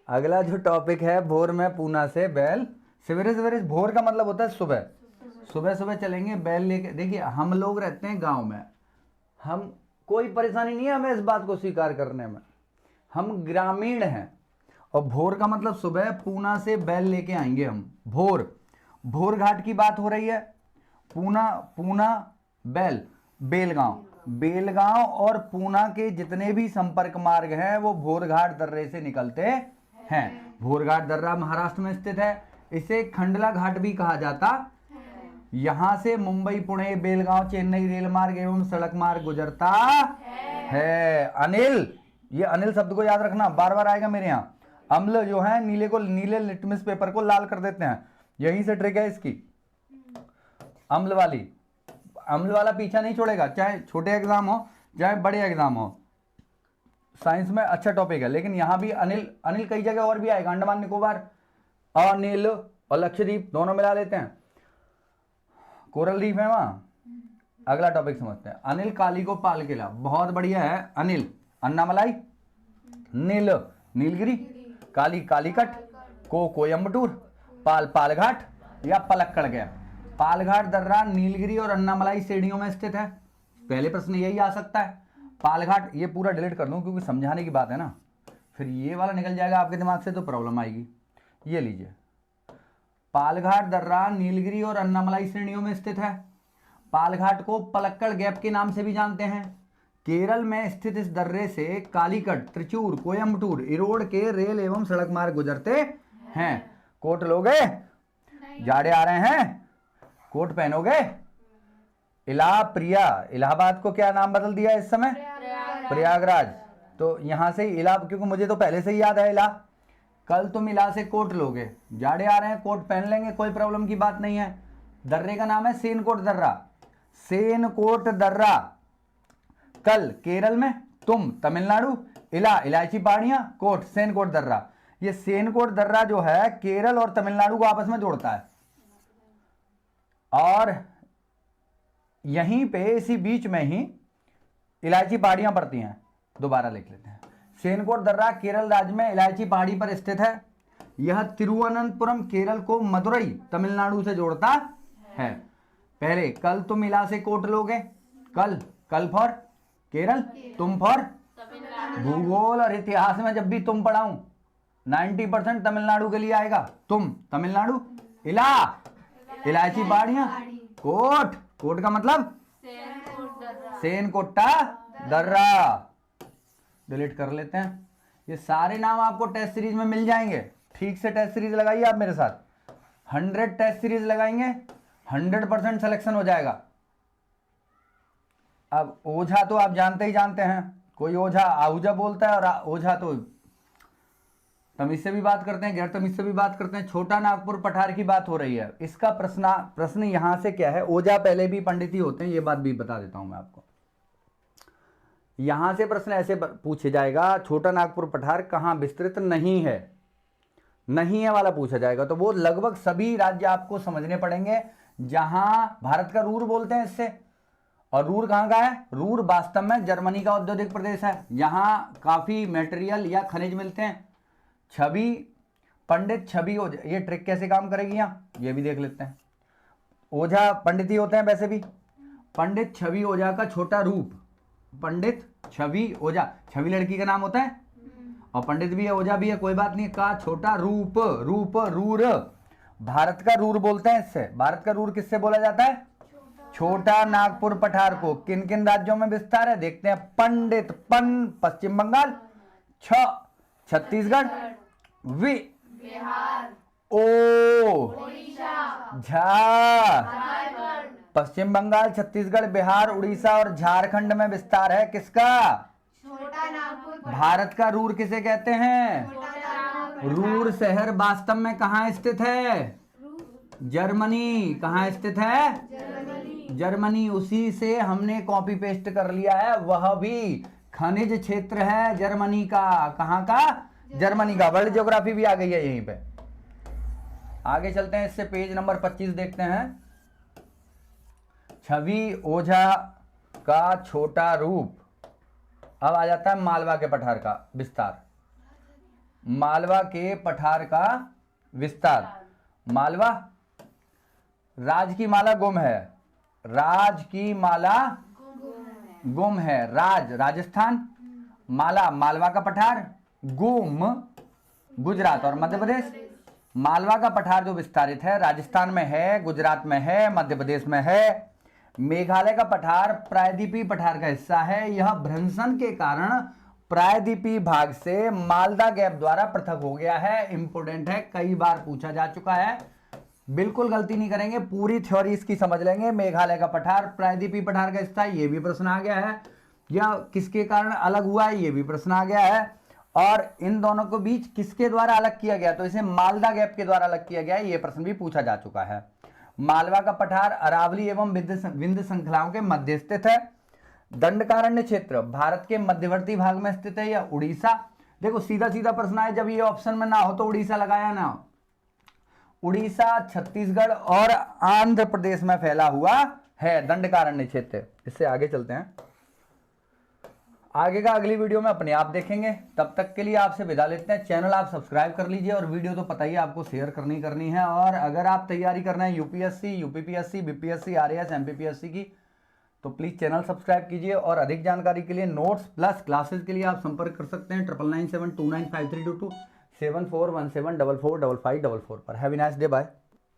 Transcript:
अगला जो टॉपिक है, भोर में पूना से बैल। सवेरे सवेरे, भोर का मतलब होता है सुबह, सुबह सुबह चलेंगे बैल लेके। देखिए हम लोग रहते हैं गांव में, हम कोई परेशानी नहीं है हमें इस बात को स्वीकार करने में, हम ग्रामीण हैं। और भोर का मतलब सुबह, पूना से बैल लेके आएंगे हम। भोर, भोर घाट की बात हो रही है। पूना, पूना बैल, बेलगांव, बेलगांव और पूना के जितने भी संपर्क मार्ग हैं वो भोरघाट दर्रे से निकलते हैं। भोरघाट दर्रा महाराष्ट्र में स्थित है। इसे खंडला घाट भी कहा जाता। यहां से मुंबई, पुणे, बेलगांव, चेन्नई रेल मार्ग एवं सड़क मार्ग गुजरता है। अनिल, ये अनिल शब्द को याद रखना, बार बार आएगा मेरे यहाँ। अम्ल जो है नीले को, नीले लिटमस पेपर को लाल कर देते हैं, यहीं से ट्रिक है इसकी। अम्ल वाली, अम्ल वाला पीछा नहीं छोड़ेगा, चाहे छोटे एग्जाम हो चाहे बड़े एग्जाम हो। साइंस में अच्छा टॉपिक है। लेकिन यहां भी अनिल, अनिल कई जगह और भी आएगा, अंडमान निकोबार, अनिल और लक्षद्वीप दोनों मिला लेते हैं, कोरल द्वीप है वहां। अगला टॉपिक समझते हैं। अनिल काली को पाल किला, बहुत बढ़िया है। अनिल, अन्नामलाई, नील नीलगिरी, काली कालीकट, को कोयम्बटूर, पाल पालघाट या पलक्कड़ गैप। पालघाट दर्रा नीलगिरी और अन्नामलाई श्रेणियों में स्थित है। पहले प्रश्न यही आ सकता है। पालघाट, ये पूरा डिलीट कर दूं क्योंकि समझाने की बात है ना, फिर ये वाला निकल जाएगा आपके दिमाग से तो प्रॉब्लम आएगी। ये लीजिए, पालघाट दर्रा नीलगिरी और अन्नामलाई श्रेणियों में स्थित है। पालघाट को पलक्कड़ गैप के नाम से भी जानते हैं। केरल में स्थित इस दर्रे से कालीकट, त्रिचूर, कोयम्बटूर, इरोड के रेल एवं सड़क मार्ग गुजरते हैं। कोट लोगे? जाड़े आ रहे हैं, कोट पहनोगे? इला प्रिया, इलाहाबाद को क्या नाम बदल दिया इस समय? प्रयागराज। तो यहां से इला, क्योंकि मुझे तो पहले से ही याद है इला। कल तुम इला से कोट लोगे, जाड़े आ रहे हैं कोट पहन लेंगे, कोई प्रॉब्लम की बात नहीं है। दर्रे का नाम है सेनकोट दर्रा, सेनकोट दर्रा। कल केरल में, तुम तमिलनाडु, इला इलायची पहाड़ियां, कोट सेनकोट दर्रा। ये सेनकोट दर्रा जो है केरल और तमिलनाडु को आपस में जोड़ता है। और यहीं पे इसी बीच में ही इलायची पहाड़ियां पड़ती हैं। दोबारा लिख लेते हैं। सेनकोट दर्रा केरल राज्य में इलायची पहाड़ी पर स्थित है। यह तिरुवनंतपुरम केरल को मदुरई तमिलनाडु से जोड़ता है। पहले कल तुम इला से कोट लोगे, कल, कल फॉर केरल, तुम फॉर भूगोल और इतिहास में जब भी तुम पढ़ाऊं 90% तमिलनाडु के लिए आएगा। तुम तमिलनाडु, इला इलायची पहाड़ियां, कोट, कोट का मतलब सेनकोट्टा दर्रा। डिलीट कर लेते हैं। ये सारे नाम आपको टेस्ट सीरीज में मिल जाएंगे। ठीक से टेस्ट सीरीज लगाइए आप मेरे साथ, 100 टेस्ट सीरीज लगाएंगे 100% सिलेक्शन हो जाएगा। अब ओझा तो आप जानते ही जानते हैं, कोई ओझा आहूजा बोलता है और ओझा तो तमीज से भी बात करते हैं, गैर तमीज से भी बात करते हैं। छोटा नागपुर पठार की बात हो रही है। इसका प्रश्न यहां से क्या है, ओझा पहले भी पंडित ही होते हैं, ये बात भी बता देता हूं मैं आपको। यहां से प्रश्न ऐसे पूछे जाएगा, छोटा नागपुर पठार कहां विस्तृत नहीं है, नहीं है वाला पूछा जाएगा। तो वो लगभग सभी राज्य आपको समझने पड़ेंगे जहां भारत का रूर बोलते हैं इससे। और रूर कहां का है? रूर वास्तव में जर्मनी का औद्योगिक प्रदेश है। यहां काफी मटेरियल या खनिज मिलते हैं। छवि, पंडित छवि ओझा, ये ट्रिक कैसे काम करेगी यहाँ ये भी देख लेते हैं। ओझा पंडित ही होते हैं वैसे भी। पंडित छवि ओझा का छोटा रूप, पंडित छवि ओझा, छवि लड़की का नाम होता है और पंडित भी है ओझा भी है, कोई बात नहीं, का छोटा रूप, रूप रूर, भारत का रूर बोलते हैं इससे। भारत का रूर किससे बोला जाता है? छोटा नागपुर पठार को। किन किन राज्यों में विस्तार है देखते हैं। पंडित, पन पश्चिम बंगाल, छ छत्तीसगढ़, वि बिहार, ओ झा पश्चिम बंगाल, छत्तीसगढ़, बिहार, उड़ीसा और झारखंड में विस्तार है किसका? छोटा नागपुर। भारत का रूर किसे कहते हैं? रूर शहर वास्तव में कहां स्थित है? जर्मनी। कहां स्थित है? जर्मनी। उसी से हमने कॉपी पेस्ट कर लिया है, वह भी खनिज क्षेत्र है जर्मनी का। कहां का? जर्मनी का। वर्ल्ड ज्योग्राफी भी आ गई है यहीं पे। आगे चलते हैं, इससे पेज नंबर 25 देखते हैं। छवि ओझा का छोटा रूप। अब आ जाता है मालवा के पठार का विस्तार। मालवा के पठार का विस्तार। मालवा, राज की माला गुम है, राज की माला गुम है, राज राजस्थान, माला मालवा का पठार, गुम गुजरात और मध्य प्रदेश। मालवा का पठार जो विस्तारित है राजस्थान में है, गुजरात में है, मध्य प्रदेश में है। मेघालय का पठार प्रायद्वीपीय पठार का हिस्सा है, यह भ्रंशन के कारण प्रायद्वीपीय भाग से मालदा गैप द्वारा पृथक हो गया है। इंपोर्टेंट है, कई बार पूछा जा चुका है, बिल्कुल गलती नहीं करेंगे, पूरी थ्योरी इसकी समझ लेंगे। मेघालय का पठार प्रायद्वीपीय पठार का हिस्सा है, ये भी प्रश्न आ गया है। या किसके कारण अलग हुआ है, ये भी प्रश्न आ गया है। और इन दोनों को बीच किसके द्वारा अलग किया गया, तो इसे मालदा गैप के द्वारा अलग किया गया है, ये प्रश्न भी पूछा जा चुका है। मालवा का पठार अरावली एवं विंध्य श्रृंखलाओं के मध्य स्थित है। दंडकारण्य क्षेत्र भारत के मध्यवर्ती भाग में स्थित है या उड़ीसा। देखो सीधा सीधा प्रश्न है, जब ये ऑप्शन में ना हो तो उड़ीसा लगाया ना। उड़ीसा, छत्तीसगढ़ और आंध्र प्रदेश में फैला हुआ है दंडकारण्य क्षेत्र। इससे आगे चलते हैं, आगे का अगली वीडियो में अपने आप देखेंगे। तब तक के लिए आपसे विदा लेते हैं। चैनल आप सब्सक्राइब कर लीजिए और वीडियो तो पता ही आपको शेयर करनी है। और अगर आप तैयारी करना है UPSC, UPPSC, BPSC, RAS, MPPSC की, तो प्लीज़ चैनल सब्सक्राइब कीजिए। और अधिक जानकारी के लिए नोट्स प्लस क्लासेस के लिए आप संपर्क कर सकते हैं 9997295322 7417445544 पर। Have a nice day, bye.